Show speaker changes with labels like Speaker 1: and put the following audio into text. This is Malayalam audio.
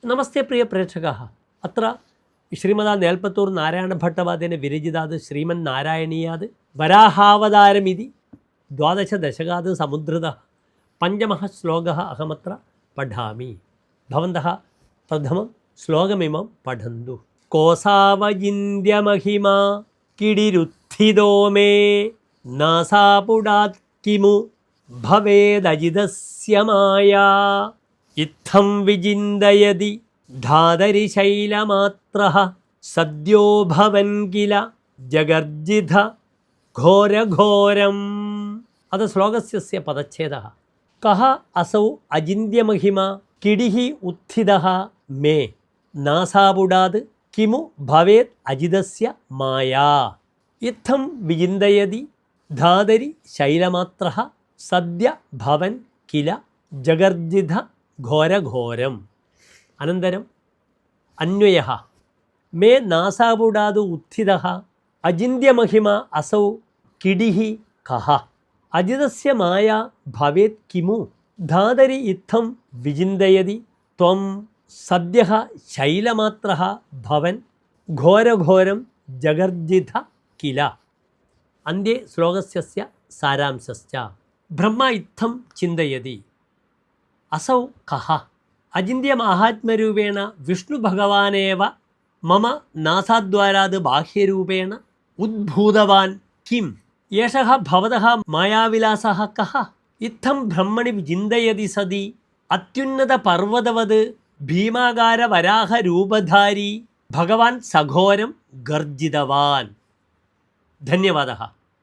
Speaker 1: നമസ്തേ പ്രിയ പ്രേക്ഷകാः അത്ര ശ്രീമദാ നേൽപ്പത്തൂർ നാരായണഭട്ടവാദേന വിരചിതാത് ശ്രീമന്നാരായണീയാത് വരാഹാവതാരമിതി ദ്വാദശദശകാത് സമുദ്രതः പഞ്ചമः ശ്ലോകः അഹമത്ര പഠാമി. ഭവന്തः പ്രഥമം ശ്ലോകമിമം പഠन्तु. കോസാവജിന്യമഹിമാ കിടിരുത്ഥിതോ മേ നാസാപുടാത് കിമു ഭവേദജിതസ്യ മായാ ഇത്തം വിചിന്തയതി ധാതരിശൈലമാത്രഃ സദ്യോ ഭവൻ കില ജഗർജിത ഘോരഘോരം. അത് ശ്ലോകസ്യ പദച്ഛേദः. കഃ അസൗ അചിന്യമഹിമാ കിടിഃ ഉത്ഥിതഃ മേ നാസാപുടാത് കിമു ഭവേത് അജിതസ്യ മായാ ഇത്തം വിചിന്തയതി ധാതരി ശൈലമാത്രഃ സദ്യ ഭവൻ കില ജഗർജിത ഘോരഘോരം. അനന്തരം അന്വയഃ മേ നാസാപുടാത് ഉത്ഥിതഃ അചിന്യമഹിമ അസൗ കിടിഃ കഃ അജിതസ്യ മായാ ഭവേത് കിമു ധാതരി ഇത്തം വിചിന്തയതി ത്വം സദ്യഃ ശൈലമാത്രഃ ഭവൻ ഘോരഘോരം ജഗർജിത കില. അന്ത്യേ ശ്ലോകസ്യ സാരാംശശ്ച. ബ്രഹ്മ ഇത്തം ചിന്തയതി അസൗ കഃ അചിന്ത്യമാഹാത്മ്യരൂപേണ വിഷ്ണുഭഗവാനേവ മമ നാസാദ്വാരാത് ബാഹ്യരൂപേണ ഉദ്ഭൂതവാൻ കിം യേഷഃ ഭവതഃ മായാവിലാസഃ കഃ. ഇത്തം ബ്രഹ്മണി വിചിന്തയതി സതി അത്യുന്നതപർവ്വതവത് ഭീമാകാരവരാഹരൂപധാരി ഭഗവാൻ സഘോരം ഗർജിതവാൻ. ധന്യവാദः.